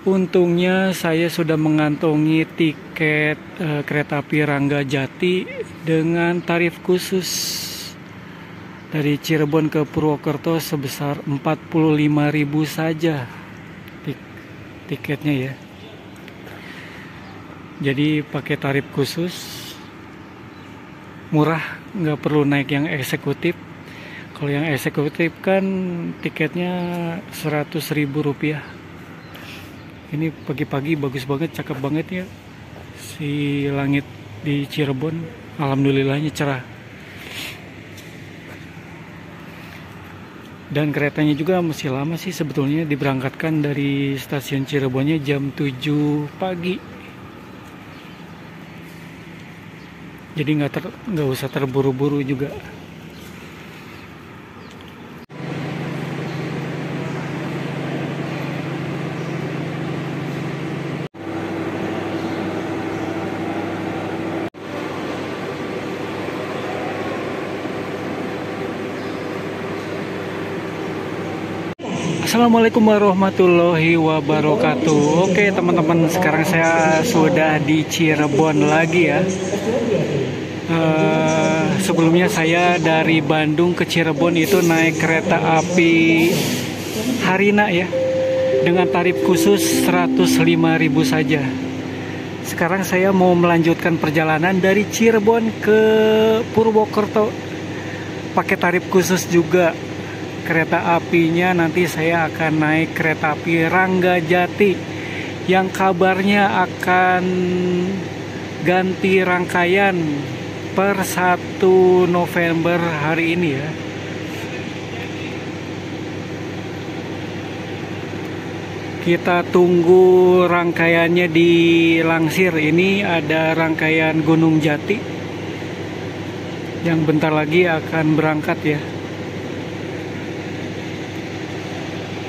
Untungnya saya sudah mengantongi tiket kereta api Rangga Jati dengan tarif khusus dari Cirebon ke Purwokerto sebesar 45.000 saja tiketnya ya. Jadi pakai tarif khusus, murah, nggak perlu naik yang eksekutif. Kalau yang eksekutif kan tiketnya 100.000 rupiah. Ini pagi-pagi bagus banget, cakep banget ya si langit di Cirebon. Alhamdulillahnya cerah. Dan keretanya juga masih lama sih sebetulnya, diberangkatkan dari stasiun Cirebonnya jam 7 pagi. Jadi nggak usah terburu-buru juga. Assalamualaikum warahmatullahi wabarakatuh. Oke teman-teman, sekarang saya sudah di Cirebon lagi ya. Sebelumnya saya dari Bandung ke Cirebon itu naik kereta api Harina ya, dengan tarif khusus 105.000 saja. Sekarang saya mau melanjutkan perjalanan dari Cirebon ke Purwokerto pakai tarif khusus juga. Kereta apinya nanti saya akan naik kereta api Rangga Jati yang kabarnya akan ganti rangkaian per 1 November hari ini ya. Kita tunggu rangkaiannya di Langsir. Ini ada rangkaian Gunung Jati yang bentar lagi akan berangkat ya.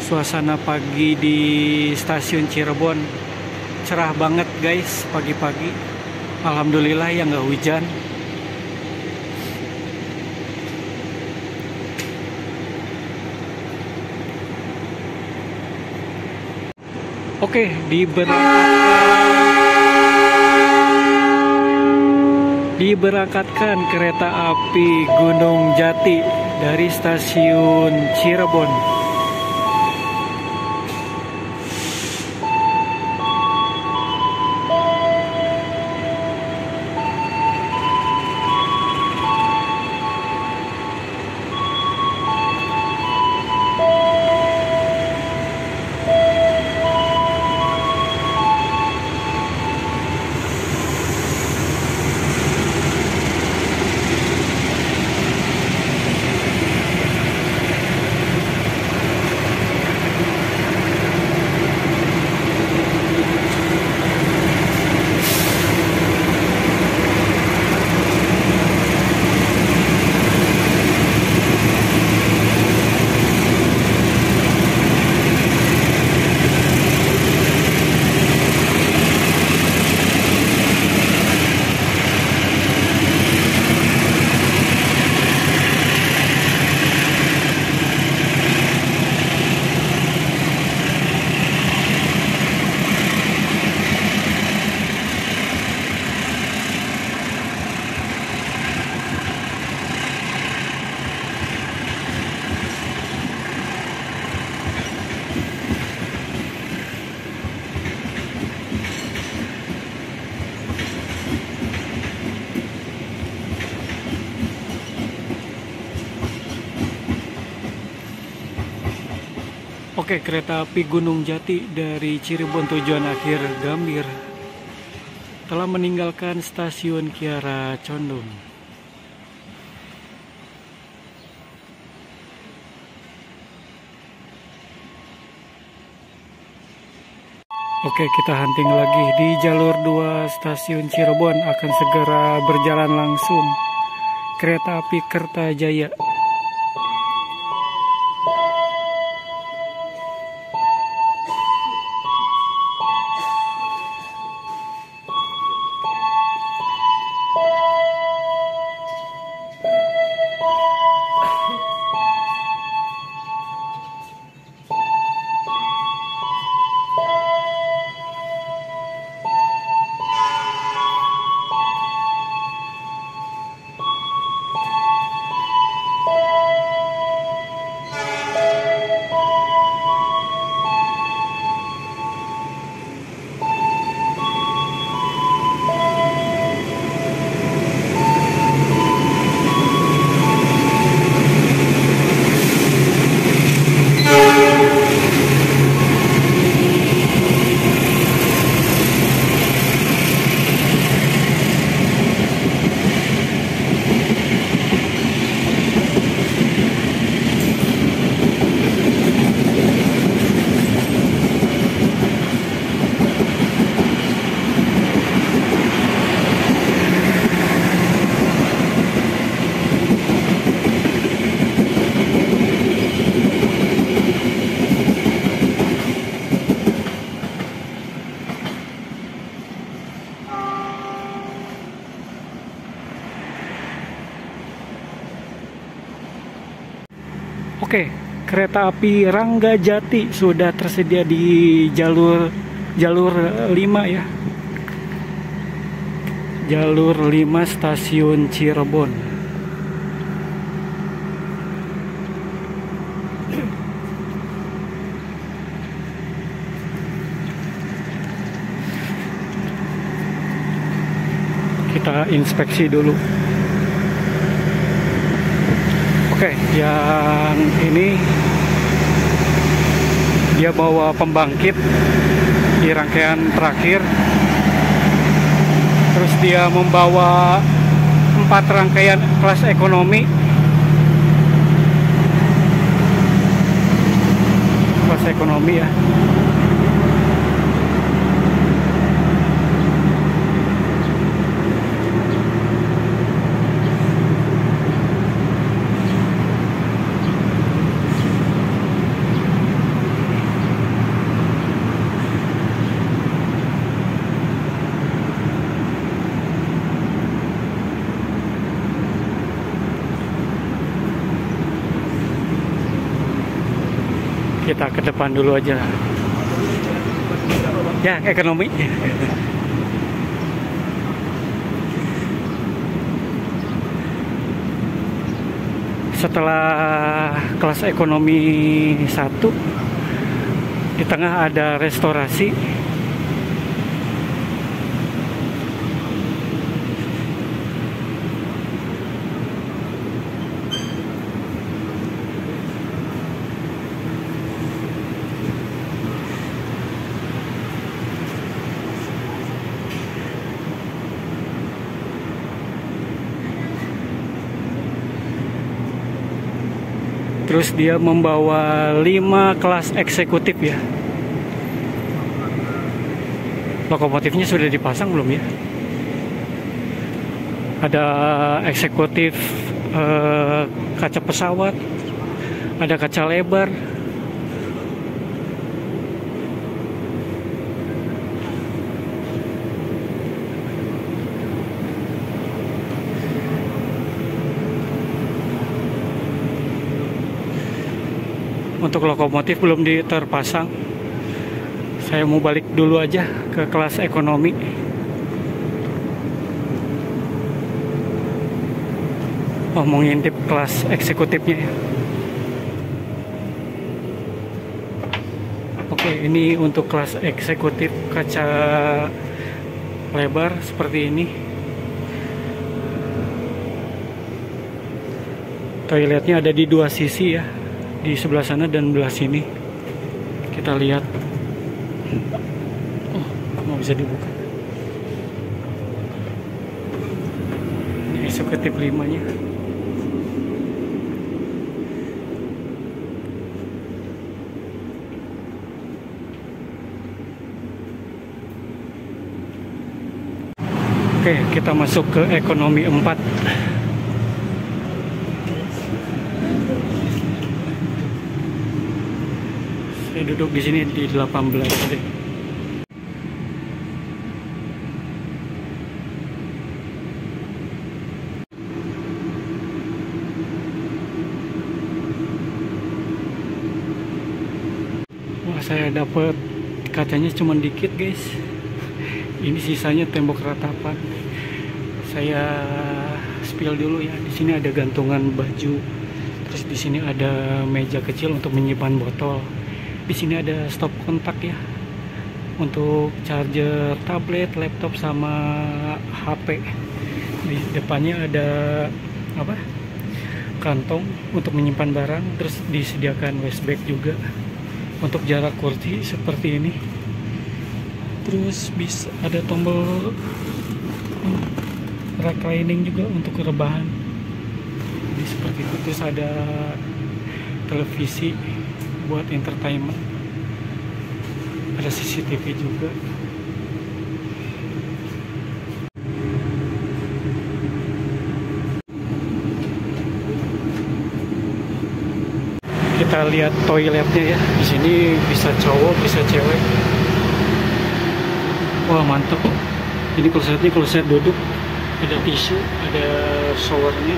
Suasana pagi di stasiun Cirebon cerah banget guys, pagi-pagi. Alhamdulillah ya nggak hujan. Oke, diberangkatkan kereta api Gunung Jati dari stasiun Cirebon. Oke, kereta api Gunung Jati dari Cirebon tujuan akhir Gambir telah meninggalkan stasiun Kiara Condong. Oke, kita hunting lagi di jalur 2 stasiun Cirebon, akan segera berjalan langsung kereta api Kertajaya. Oke, kereta api Ranggajati sudah tersedia di jalur 5 ya. Jalur 5 stasiun Cirebon. Kita inspeksi dulu. Oke, yang ini dia bawa pembangkit di rangkaian terakhir. Terus dia membawa 4 rangkaian kelas ekonomi. Kelas ekonomi ya. Kita ke depan dulu aja. Ya, ekonomi. Setelah kelas ekonomi 1, di tengah ada restorasi. Terus dia membawa 5 kelas eksekutif ya. Lokomotifnya sudah dipasang belum ya? Ada eksekutif kaca pesawat, ada kaca lebar. Untuk lokomotif belum terpasang. Saya mau balik dulu aja ke kelas ekonomi. Oh, mau ngintip kelas eksekutifnya ya. Oke, ini untuk kelas eksekutif kaca lebar seperti ini. Toiletnya ada di 2 sisi ya. Di sebelah sana dan belah sini. Kita lihat. Oh, mau bisa dibuka. Ini eksekutif 5-nya. Oke, kita masuk ke ekonomi 4. Saya duduk di sini di 18 deh. Wah, saya dapat kacanya cuma dikit guys. Ini sisanya tembok ratapan. Saya spill dulu ya. Di sini ada gantungan baju. Terus di sini ada meja kecil untuk menyimpan botol. Di sini ada stop kontak ya, untuk charger tablet, laptop sama HP. Di depannya ada apa? Kantong untuk menyimpan barang. Terus disediakan waste bag juga untuk jarak kursi seperti ini. Terus bisa ada tombol reclining juga untuk rebahan. Jadi seperti itu. Terus ada televisi buat entertainment, ada CCTV juga. Kita lihat toiletnya ya. Di sini bisa cowok, bisa cewek. Wah, mantap. Ini kalau saya duduk, ada tisu, ada showernya,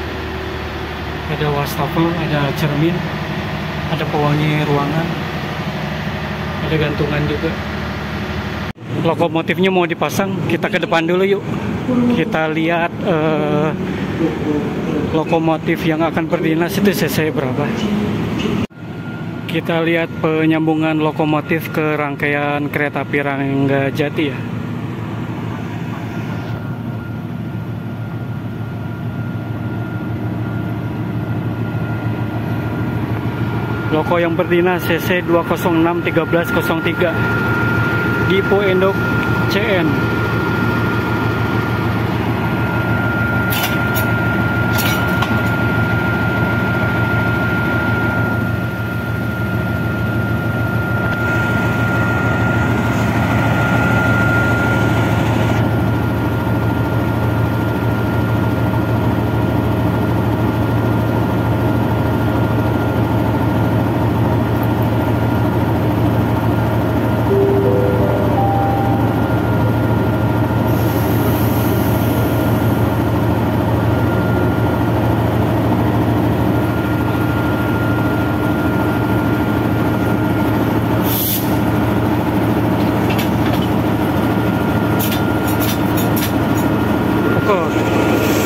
ada wastafel, ada cermin. Ada pewangi ruangan, ada gantungan juga. Lokomotifnya mau dipasang, kita ke depan dulu yuk. Kita lihat lokomotif yang akan berdinas itu cc berapa. Kita lihat penyambungan lokomotif ke rangkaian kereta api Ranggajati ya. Loko yang berdinas cc 206-1303 Dipo Induk CN.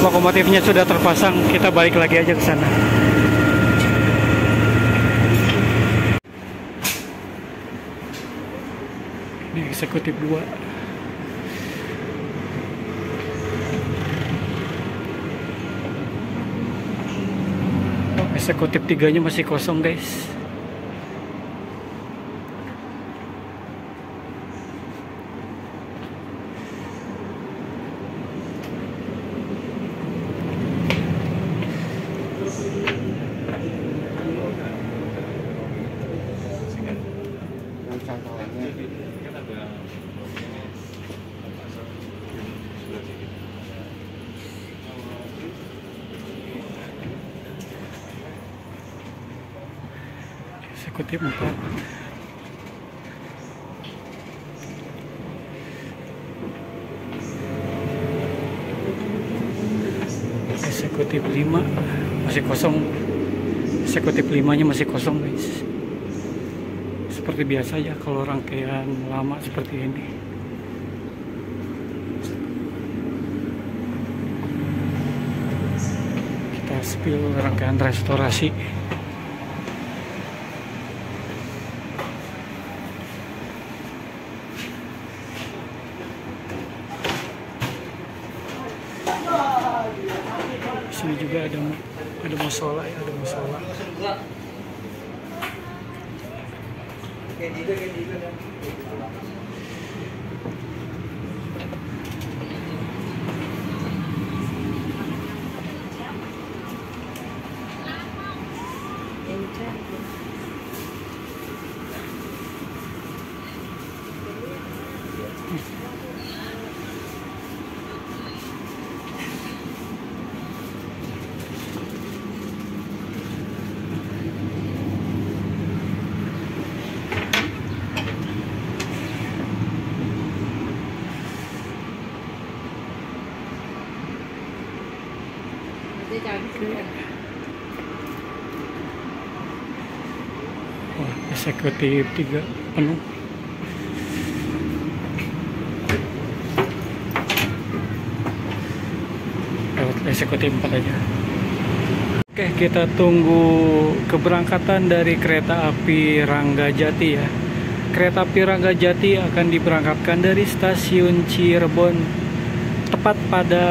Lokomotifnya sudah terpasang, kita balik lagi aja ke sana. Ini eksekutif 2. Eksekutif 3-nya masih kosong, guys. Eksekutif 4. Eksekutif 5 masih kosong. Eksekutif 5-nya masih kosong, guys. Seperti biasa ya kalau rangkaian lama seperti ini. Kita spill rangkaian restorasi. Sini juga ada musola ya, ada musola. Wah, eksekutif 3 penuh. Lewat eksekutif 4 aja. Oke, kita tunggu keberangkatan dari kereta api Ranggajati ya. Kereta api Ranggajati akan diberangkatkan dari stasiun Cirebon tepat pada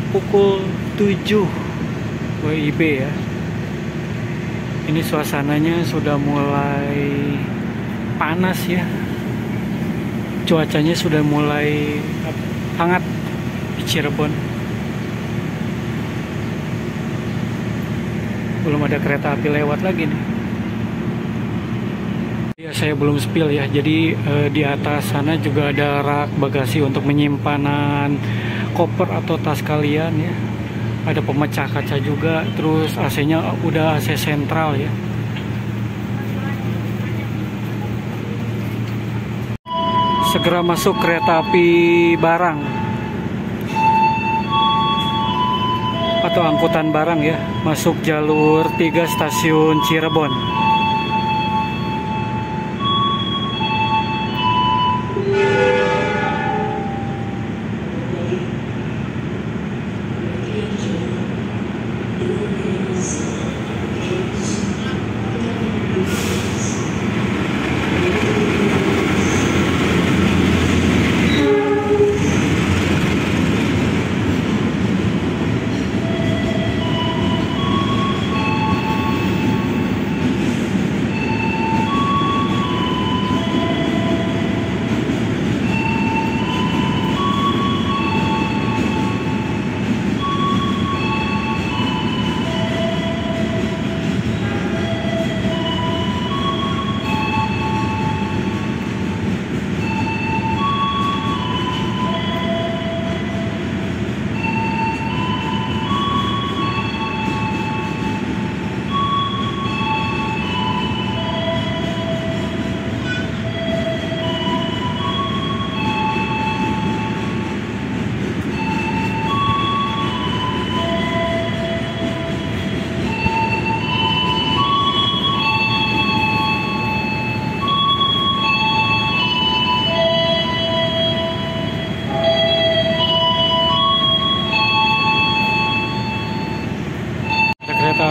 pukul 7 WIB ya. Ini suasananya sudah mulai panas ya. Cuacanya sudah mulai hangat di Cirebon. Belum ada kereta api lewat lagi nih. Ya, saya belum spill ya. Jadi di atas sana juga ada rak bagasi untuk menyimpanan koper atau tas kalian ya. Ada pemecah kaca juga, terus AC-nya udah AC sentral ya. Segera masuk kereta api barang atau angkutan barang ya, masuk jalur 3 stasiun Cirebon.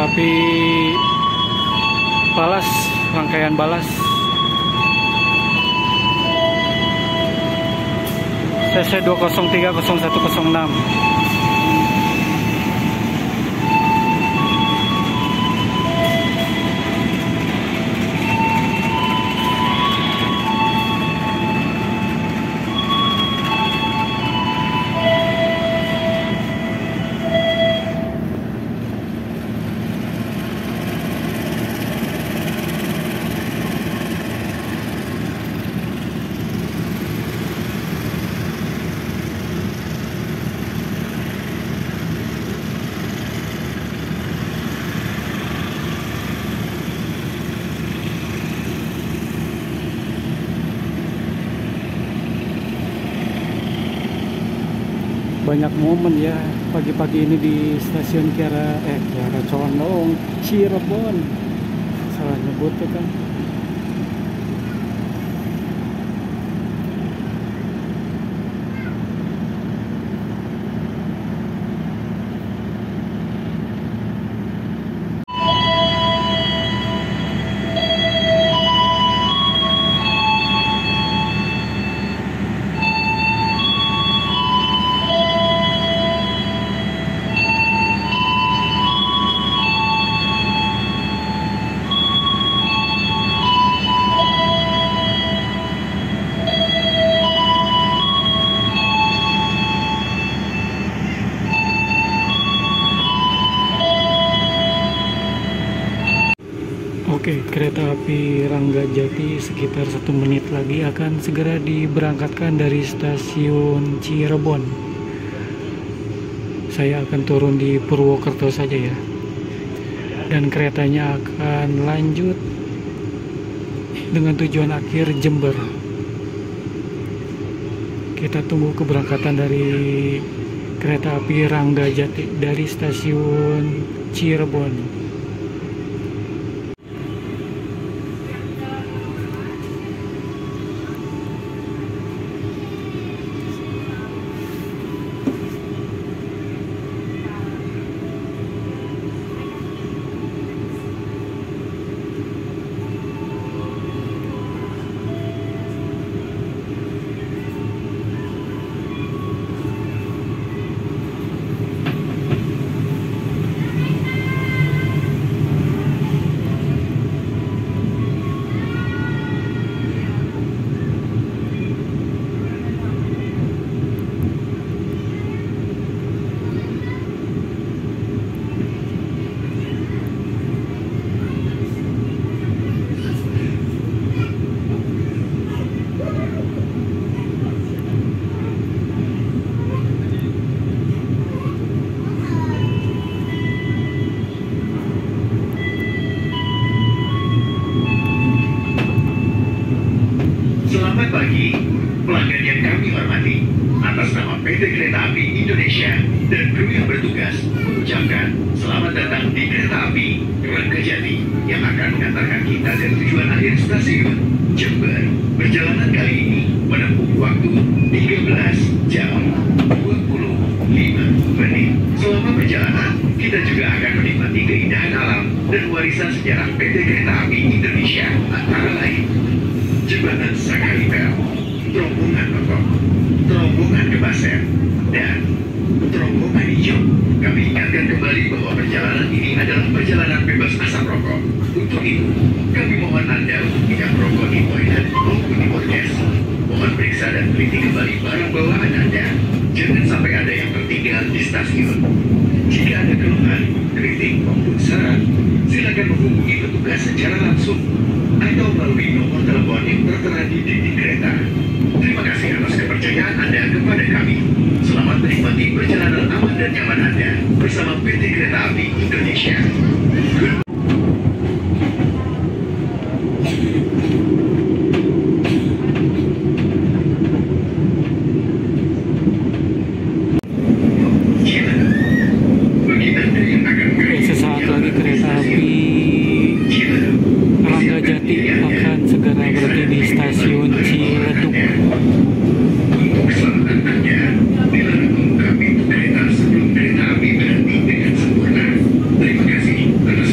api balas, rangkaian balas. CC 2030106. Banyak momen ya pagi-pagi ini di stasiun Kiara Condong, Cirebon. Salah nyebut tuh kan. Oke, kereta api Ranggajati sekitar 1 menit lagi akan segera diberangkatkan dari stasiun Cirebon. Saya akan turun di Purwokerto saja ya. Dan keretanya akan lanjut dengan tujuan akhir Jember. Kita tunggu keberangkatan dari kereta api Ranggajati dari stasiun Cirebon. Selamat pagi, pelanggan yang kami hormati. Atas nama PT Kereta Api Indonesia dan kru yang bertugas mengucapkan selamat datang di Kereta Api Ranggajati yang akan mengantarkan kita ke tujuan akhir stasiun Jember. Perjalanan kali ini menempuh waktu 13 jam 25 menit. Selama perjalanan, kita juga akan menikmati keindahan alam dan warisan sejarah PT Kereta Api Indonesia, antara lain Jembatan Sakalipel, Terowongan Rokok, Terowongan Kebaser, dan Terowongan Hijau. Kami ingatkan kembali bahwa perjalanan ini adalah perjalanan bebas asap rokok. Untuk itu, kami mohon Anda untuk tidak merokok di toilet maupun di podcast. Mohon periksa dan teliti kembali barang bawaan Anda. Jangan sampai ada yang tertinggal di stasiun. Jika ada keluhan, kritik maupun saran, silakan menghubungi petugas secara langsung atau melalui nomor telepon yang tertera di dinding kereta. Terima kasih atas kepercayaan Anda kepada kami. Selamat menikmati perjalanan aman dan nyaman Anda bersama PT Kereta Api Indonesia. Sesaat lagi kereta api Ranggajati akan segera berhenti di stasiun Ciledug. Untuk keselamatan Anda, dilarang membuka pintu kereta sebelum kereta api berhenti dengan sempurna. Terima kasih atas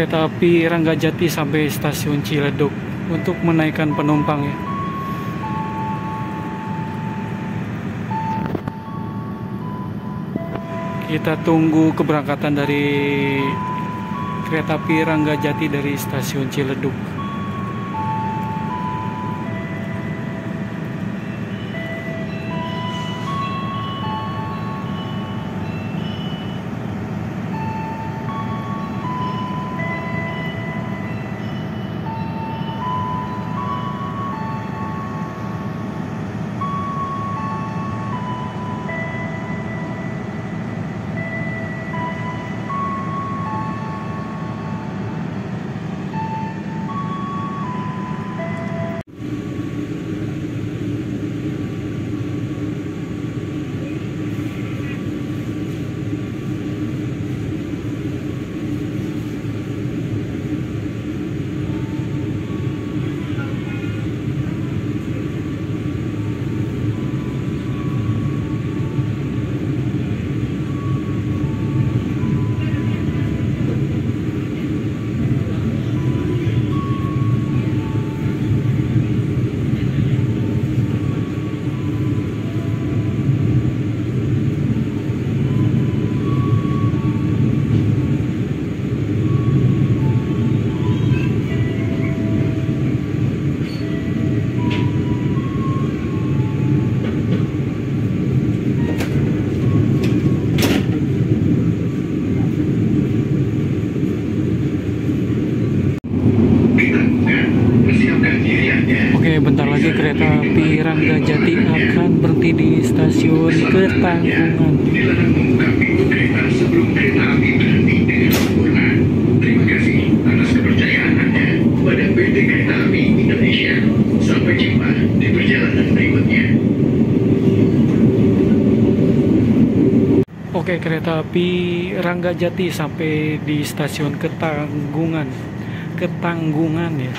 kereta api Ranggajati sampai stasiun Ciledug untuk menaikkan penumpang ya. Kita tunggu keberangkatan dari kereta api Ranggajati dari stasiun Ciledug. Bentar lagi kereta api Ranggajati akan berhenti di stasiun Ketanggungan. Dilarang membuka pintu kereta sebelum kereta api berhenti dengan sempurna. Terima kasih atas kepercayaan Anda pada PT Kereta Api Indonesia. Sampai jumpa di perjalanan berikutnya. Oke, kereta api Ranggajati sampai di stasiun Ketanggungan. Ketanggungan ya.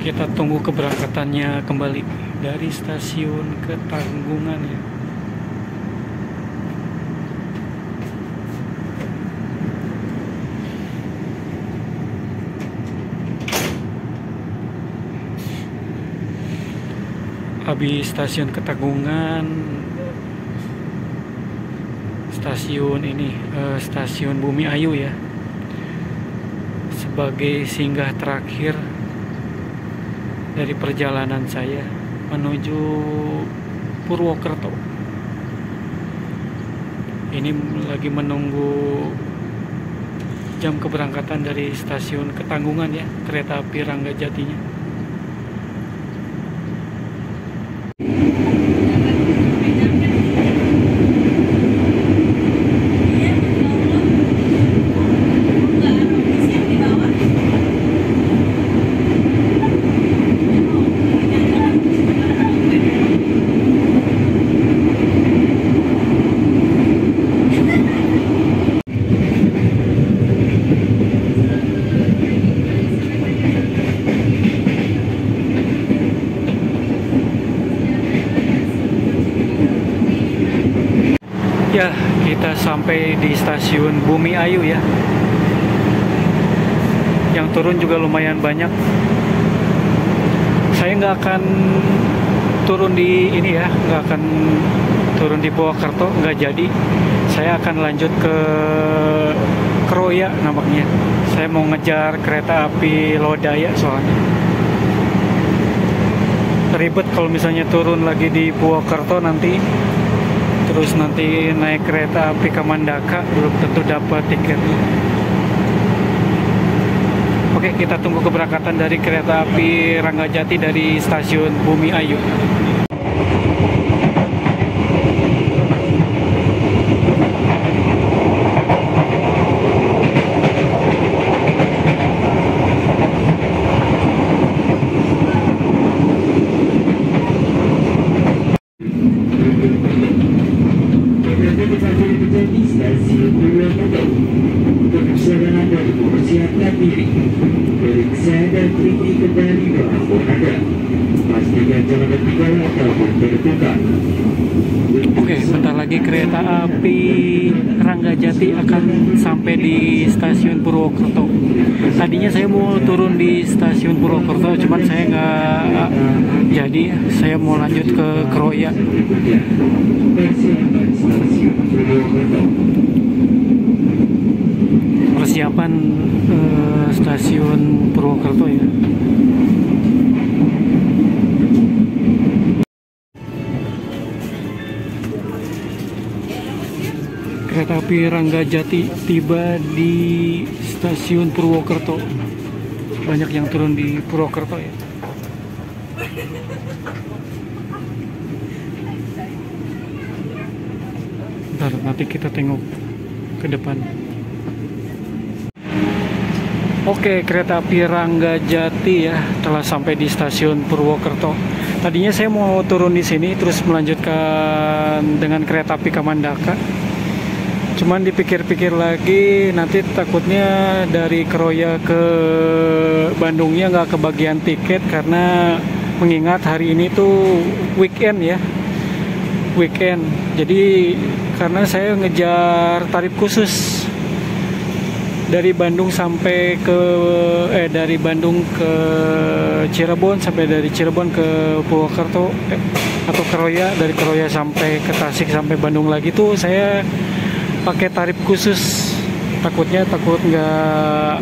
Kita tunggu keberangkatannya kembali dari stasiun Ketanggungan ya. Habis stasiun Ketanggungan, stasiun ini stasiun Bumi Ayu ya, sebagai singgah terakhir dari perjalanan saya menuju Purwokerto. Ini lagi menunggu jam keberangkatan dari stasiun Ketanggungan ya, kereta api Ranggajatinya. Ya, kita sampai di stasiun Bumi Ayu ya. Yang turun juga lumayan banyak. Saya nggak akan turun di ini ya, nggak akan turun di Purwokerto, nggak jadi. Saya akan lanjut ke Kroya nampaknya. Saya mau ngejar kereta api Lodaya soalnya. Ribet kalau misalnya turun lagi di Purwokerto nanti. Terus nanti naik kereta api ke Mandaka, belum tentu dapat tiketnya. Oke, kita tunggu keberangkatan dari kereta api Ranggajati dari stasiun Bumi Ayu. Persiapkan diri, periksa dan teliti kendali barang berharga. Pastikan jangan ketinggalan Oke, bentar lagi kereta api Ranggajati akan sampai di stasiun Purwokerto. Tadinya saya mau turun di stasiun Purwokerto, cuman saya nggak jadi. Saya mau lanjut ke Kroya. Persiapan stasiun Purwokerto ya. Kereta api Ranggajati tiba di stasiun Purwokerto. Banyak yang turun di Purwokerto ya. Bentar, nanti kita tengok ke depan. Oke, kereta api Ranggajati ya telah sampai di stasiun Purwokerto. Tadinya saya mau turun di sini terus melanjutkan dengan kereta api Kamandaka. Cuman dipikir-pikir lagi, nanti takutnya dari Kroya ke Bandungnya nggak kebagian tiket karena mengingat hari ini tuh weekend ya, weekend. Jadi karena saya ngejar tarif khusus dari Bandung sampai ke dari Bandung ke Cirebon, sampai dari Cirebon ke Purwokerto atau Kroya, dari Kroya sampai ke Tasik sampai Bandung lagi tuh saya pakai tarif khusus. Takut nggak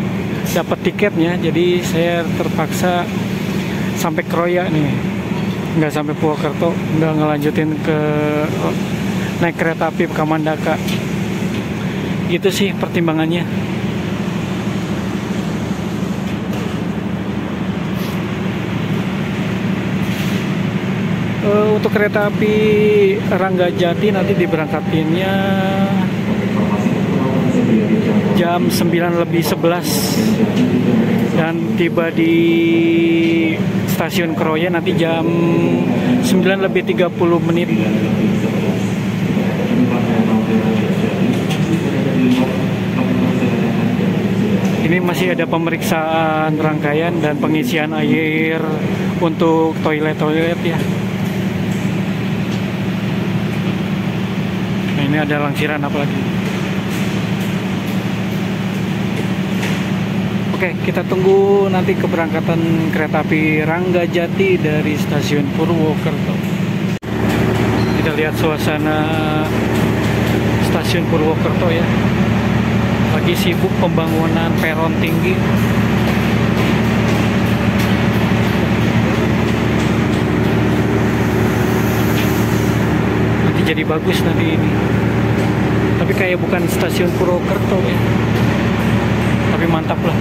dapat tiketnya, jadi saya terpaksa sampai Kroya nih, nggak sampai Purwokerto, nggak ngelanjutin ke naik kereta api Kamandaka. Gitu sih pertimbangannya. Untuk kereta api Ranggajati nanti diberangkatinnya jam 9:11 dan tiba di stasiun Kroya nanti jam 9:30. Ini masih ada pemeriksaan rangkaian dan pengisian air untuk toilet ya. Nah, ini ada langsiran apa lagi? Oke, kita tunggu nanti keberangkatan kereta api Ranggajati dari stasiun Purwokerto. Kita lihat suasana stasiun Purwokerto ya. Lagi sibuk pembangunan peron tinggi. Nanti jadi bagus nanti ini. Tapi kayak bukan stasiun Purwokerto ya. Tapi mantap lah.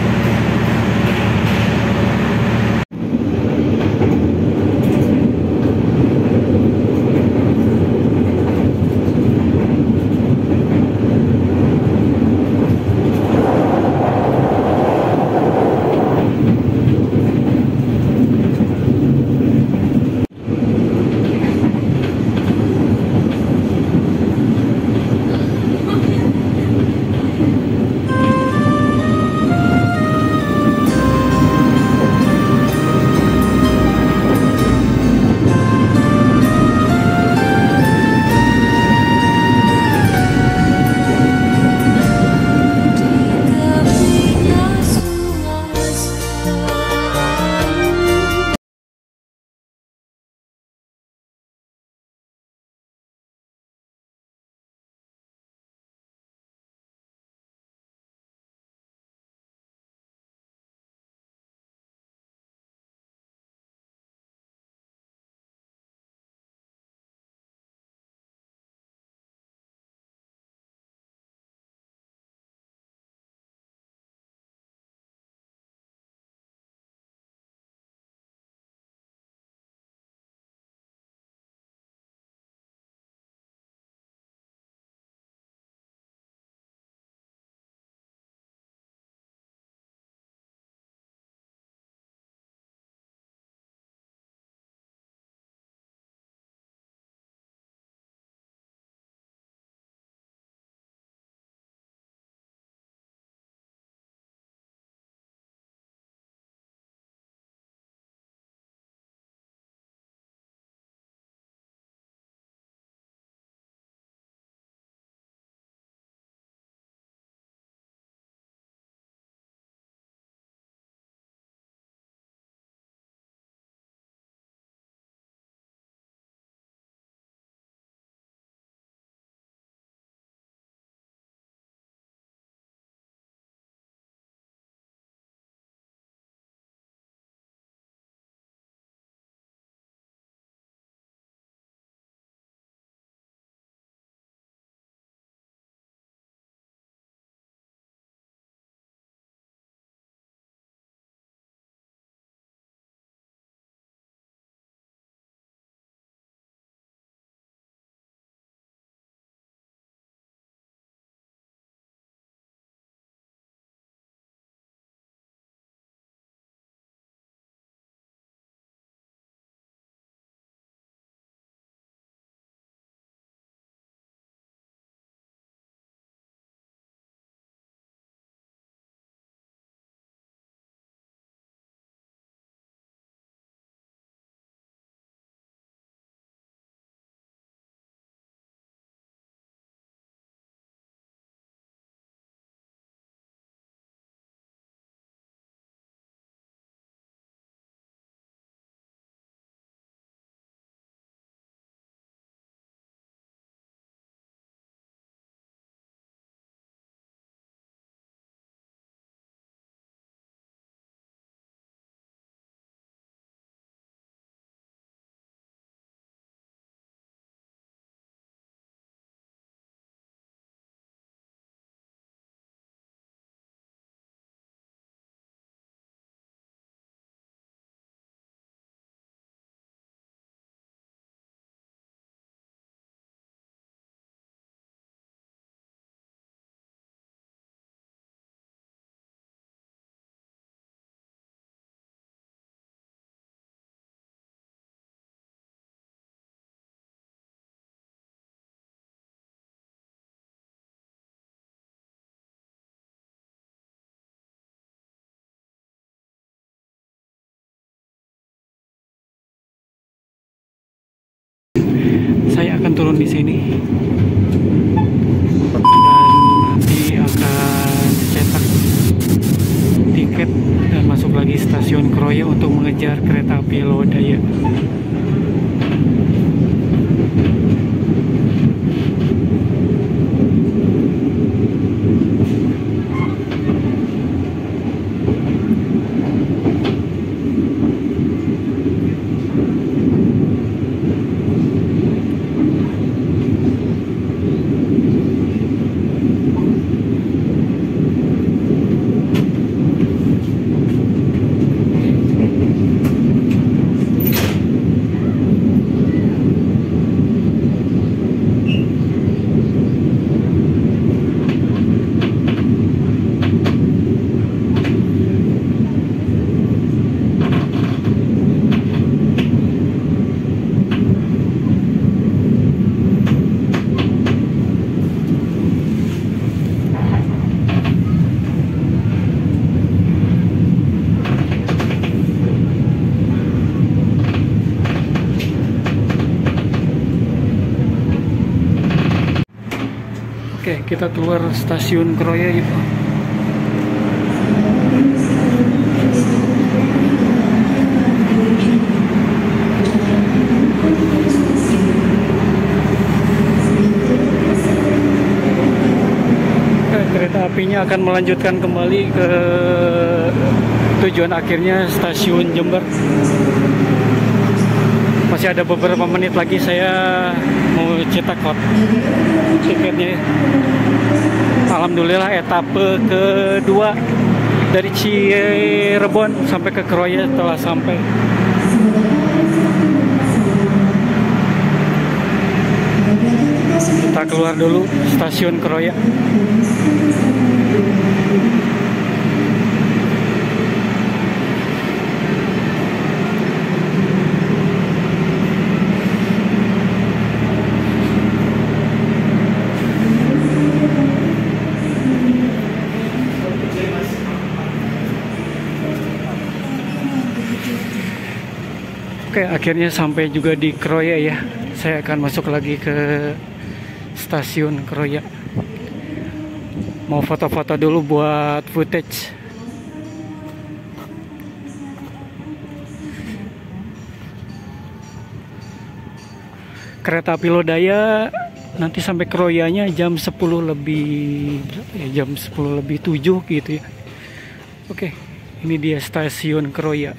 turun di sini dan nanti akan cetak tiket dan masuk lagi stasiun Kroya untuk mengejar kereta api Lodaya. Oke, kita keluar stasiun Kroya gitu. Kereta apinya akan melanjutkan kembali ke tujuan akhirnya stasiun Jember. Masih ada beberapa menit lagi saya mau cetak tiketnya. Alhamdulillah etape kedua dari Cirebon sampai ke Kroya telah sampai. Kita keluar dulu stasiun Kroya. Oke, akhirnya sampai juga di Kroya ya. Saya akan masuk lagi ke stasiun Kroya. Mau foto-foto dulu buat footage. Kereta api Lodaya nanti sampai Kroyanya jam 10 lebih jam 10 lebih 7 gitu ya. Oke, ini dia stasiun Kroya.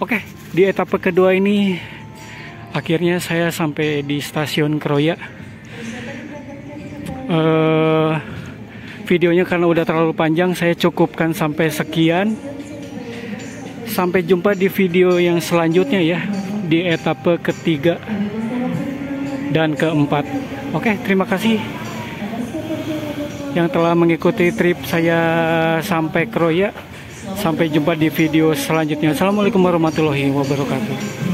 Oke, di etape kedua ini akhirnya saya sampai di stasiun Kroya. Videonya karena udah terlalu panjang, saya cukupkan sampai sekian. Sampai jumpa di video yang selanjutnya ya, di etape ketiga dan keempat. Oke, terima kasih yang telah mengikuti trip saya sampai Kroya. Sampai jumpa di video selanjutnya. Assalamualaikum warahmatullahi wabarakatuh.